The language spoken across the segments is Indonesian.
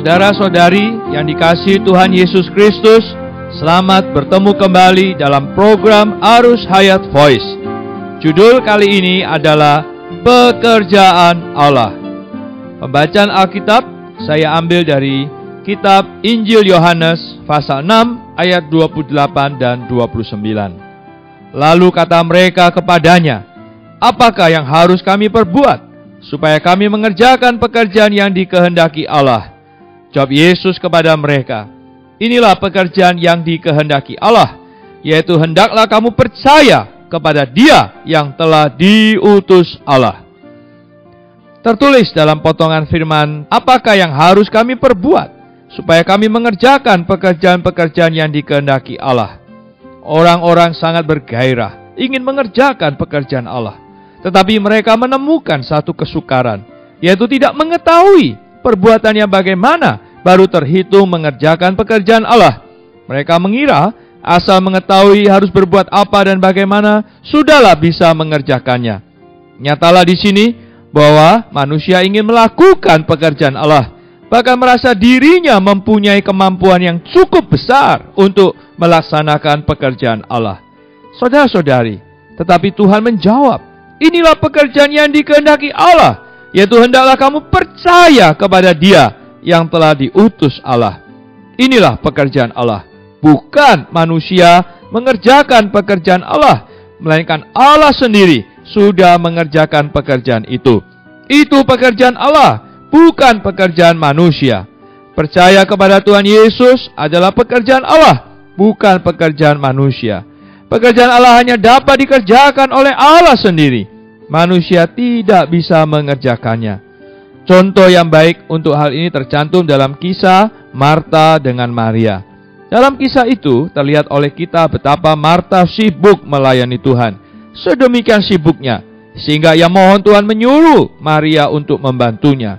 Saudara-saudari yang dikasihi Tuhan Yesus Kristus, selamat bertemu kembali dalam program Arus Hayat Voice. Judul kali ini adalah Pekerjaan Allah. Pembacaan Alkitab saya ambil dari kitab Injil Yohanes pasal 6 ayat 28 dan 29. Lalu kata mereka kepadanya, "Apakah yang harus kami perbuat supaya kami mengerjakan pekerjaan yang dikehendaki Allah?" Jawab Yesus kepada mereka, "Inilah pekerjaan yang dikehendaki Allah, yaitu hendaklah kamu percaya kepada Dia yang telah diutus Allah." Tertulis dalam potongan firman, "Apakah yang harus kami perbuat supaya kami mengerjakan pekerjaan-pekerjaan yang dikehendaki Allah?" Orang-orang sangat bergairah ingin mengerjakan pekerjaan Allah, tetapi mereka menemukan satu kesukaran, yaitu tidak mengetahui perbuatannya bagaimana baru terhitung mengerjakan pekerjaan Allah. Mereka mengira asal mengetahui harus berbuat apa dan bagaimana, sudahlah bisa mengerjakannya. Nyatalah di sini bahwa manusia ingin melakukan pekerjaan Allah, bahkan merasa dirinya mempunyai kemampuan yang cukup besar untuk melaksanakan pekerjaan Allah. Saudara-saudari, tetapi Tuhan menjawab, "Inilah pekerjaan yang dikehendaki Allah, yaitu hendaklah kamu percaya kepada Dia yang telah diutus Allah." Inilah pekerjaan Allah, bukan manusia mengerjakan pekerjaan Allah, melainkan Allah sendiri sudah mengerjakan pekerjaan itu. Itu pekerjaan Allah, bukan pekerjaan manusia. Percaya kepada Tuhan Yesus adalah pekerjaan Allah, bukan pekerjaan manusia. Pekerjaan Allah hanya dapat dikerjakan oleh Allah sendiri. Manusia tidak bisa mengerjakannya. Contoh yang baik untuk hal ini tercantum dalam kisah Marta dengan Maria. Dalam kisah itu terlihat oleh kita betapa Marta sibuk melayani Tuhan. Sedemikian sibuknya, sehingga ia mohon Tuhan menyuruh Maria untuk membantunya.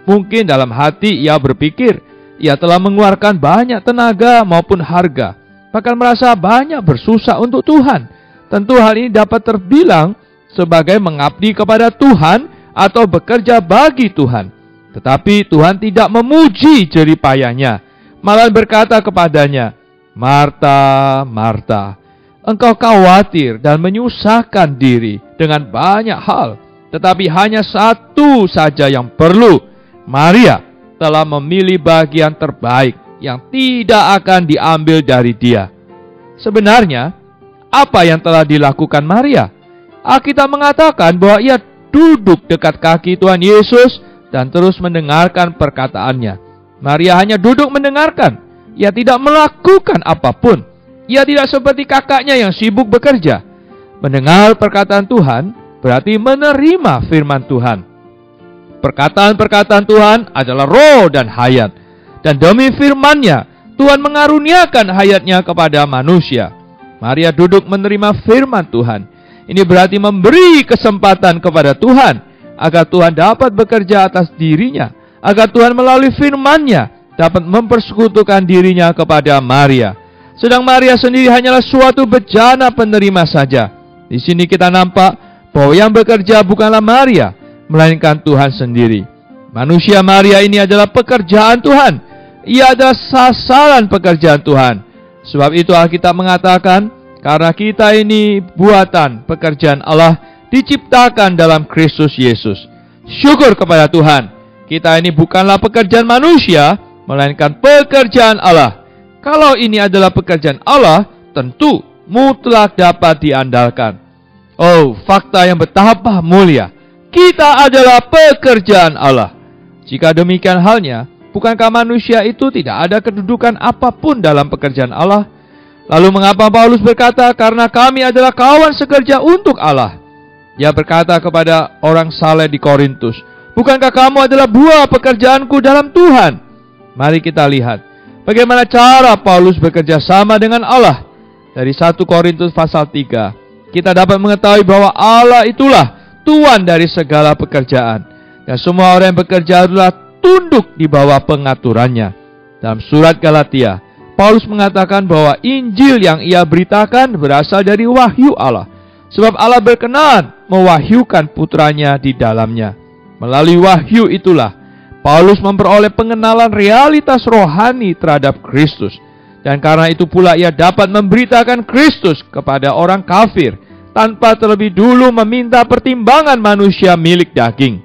Mungkin dalam hati ia berpikir, ia telah mengeluarkan banyak tenaga maupun harga, bahkan merasa banyak bersusah untuk Tuhan. Tentu hal ini dapat terbilang sebagai mengabdi kepada Tuhan atau bekerja bagi Tuhan. Tetapi Tuhan tidak memuji jerih payahnya, malah berkata kepadanya, "Marta, Marta, engkau khawatir dan menyusahkan diri dengan banyak hal, tetapi hanya satu saja yang perlu. Maria telah memilih bagian terbaik yang tidak akan diambil dari dia." Sebenarnya, apa yang telah dilakukan Maria? Alkitab mengatakan bahwa ia duduk dekat kaki Tuhan Yesus dan terus mendengarkan perkataannya. Maria hanya duduk mendengarkan. Ia tidak melakukan apapun. Ia tidak seperti kakaknya yang sibuk bekerja. Mendengar perkataan Tuhan berarti menerima firman Tuhan. Perkataan-perkataan Tuhan adalah roh dan hayat. Dan demi firman-Nya, Tuhan mengaruniakan hayatnya kepada manusia. Maria duduk menerima firman Tuhan. Ini berarti memberi kesempatan kepada Tuhan, agar Tuhan dapat bekerja atas dirinya, agar Tuhan melalui firman-Nya dapat mempersekutukan dirinya kepada Maria. Sedang Maria sendiri hanyalah suatu bejana penerima saja. Di sini kita nampak bahwa yang bekerja bukanlah Maria, melainkan Tuhan sendiri. Manusia Maria ini adalah pekerjaan Tuhan. Ia adalah sasaran pekerjaan Tuhan. Sebab itu Alkitab mengatakan, karena kita ini buatan pekerjaan Allah, diciptakan dalam Kristus Yesus. Syukur kepada Tuhan, kita ini bukanlah pekerjaan manusia, melainkan pekerjaan Allah. Kalau ini adalah pekerjaan Allah, tentu mutlak dapat diandalkan. Oh, fakta yang betapa mulia. Kita adalah pekerjaan Allah. Jika demikian halnya, bukankah manusia itu tidak ada kedudukan apapun dalam pekerjaan Allah? Lalu mengapa Paulus berkata, "Karena kami adalah kawan sekerja untuk Allah"? Dia berkata kepada orang saleh di Korintus, "Bukankah kamu adalah buah pekerjaanku dalam Tuhan?" Mari kita lihat bagaimana cara Paulus bekerja sama dengan Allah. Dari 1 Korintus pasal 3, kita dapat mengetahui bahwa Allah itulah Tuan dari segala pekerjaan, dan semua orang yang bekerja adalah tunduk di bawah pengaturannya. Dalam surat Galatia, Paulus mengatakan bahwa Injil yang ia beritakan berasal dari wahyu Allah, sebab Allah berkenan mewahyukan putranya di dalamnya. Melalui wahyu itulah Paulus memperoleh pengenalan realitas rohani terhadap Kristus. Dan karena itu pula ia dapat memberitakan Kristus kepada orang kafir tanpa terlebih dulu meminta pertimbangan manusia milik daging.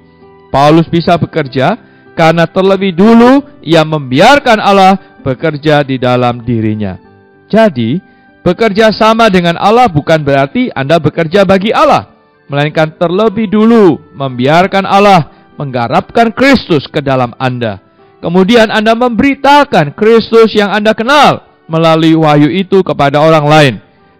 Paulus bisa bekerja karena terlebih dulu ia membiarkan Allah bekerja di dalam dirinya. Jadi, bekerja sama dengan Allah bukan berarti Anda bekerja bagi Allah, melainkan terlebih dulu membiarkan Allah menggarapkan Kristus ke dalam Anda. Kemudian Anda memberitakan Kristus yang Anda kenal melalui wahyu itu kepada orang lain.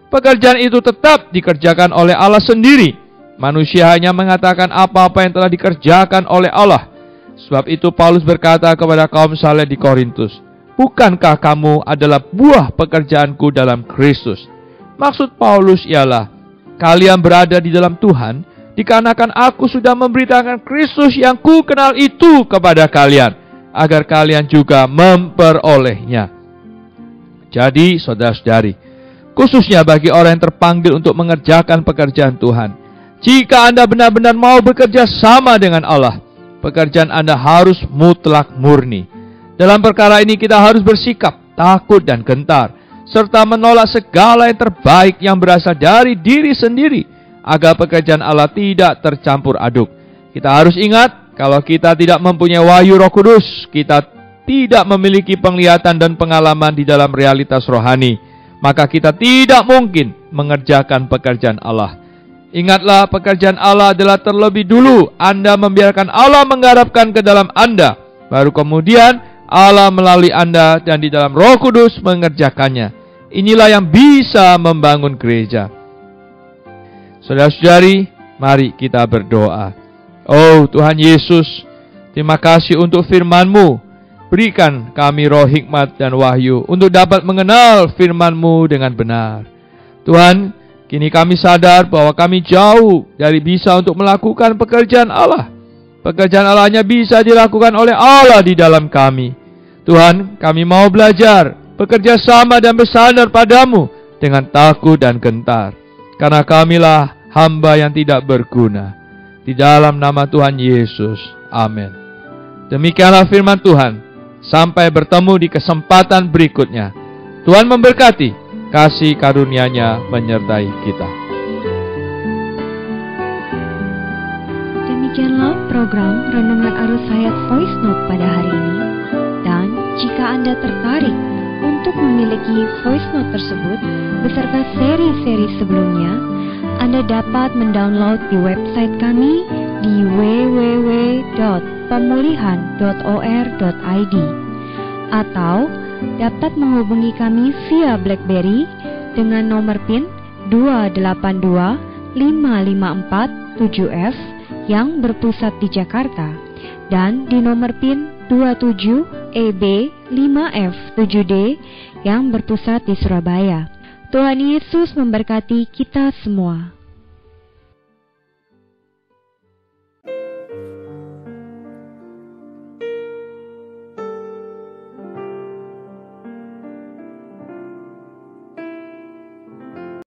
Pekerjaan itu tetap dikerjakan oleh Allah sendiri. Manusia hanya mengatakan apa-apa yang telah dikerjakan oleh Allah. Sebab itu Paulus berkata kepada kaum saleh di Korintus, "Bukankah kamu adalah buah pekerjaanku dalam Kristus?" Maksud Paulus ialah, kalian berada di dalam Tuhan, dikarenakan aku sudah memberitakan Kristus yang ku kenal itu kepada kalian, agar kalian juga memperolehnya. Jadi, saudara-saudari, khususnya bagi orang yang terpanggil untuk mengerjakan pekerjaan Tuhan, jika Anda benar-benar mau bekerja sama dengan Allah, pekerjaan Anda harus mutlak murni. Dalam perkara ini kita harus bersikap takut dan gentar, serta menolak segala yang terbaik yang berasal dari diri sendiri, agar pekerjaan Allah tidak tercampur aduk. Kita harus ingat, kalau kita tidak mempunyai wahyu Roh Kudus, kita tidak memiliki penglihatan dan pengalaman di dalam realitas rohani, maka kita tidak mungkin mengerjakan pekerjaan Allah. Ingatlah, pekerjaan Allah adalah terlebih dulu Anda membiarkan Allah menggarapkan ke dalam Anda, baru kemudian Allah melalui Anda dan di dalam Roh Kudus mengerjakannya. Inilah yang bisa membangun gereja. Saudara-saudari, mari kita berdoa. Oh Tuhan Yesus, terima kasih untuk firman-Mu. Berikan kami roh hikmat dan wahyu untuk dapat mengenal firman-Mu dengan benar. Tuhan, kini kami sadar bahwa kami jauh dari bisa untuk melakukan pekerjaan Allah. Pekerjaan Allah hanya bisa dilakukan oleh Allah di dalam kami. Tuhan, kami mau belajar, bekerja sama dan bersandar padamu dengan takut dan gentar. Karena kamilah hamba yang tidak berguna. Di dalam nama Tuhan Yesus. Amin. Demikianlah firman Tuhan. Sampai bertemu di kesempatan berikutnya. Tuhan memberkati, kasih karunia-Nya menyertai kita. Demikianlah program Renungan Arus Hayat Voice Note pada hari ini. Dan jika Anda tertarik untuk memiliki voice note tersebut beserta seri-seri sebelumnya, Anda dapat mendownload di website kami di www.pemulihan.or.id atau dapat menghubungi kami via BlackBerry dengan nomor PIN 282554-7F yang berpusat di Jakarta dan di nomor PIN 27EB5F7D yang berpusat di Surabaya. Tuhan Yesus memberkati kita semua.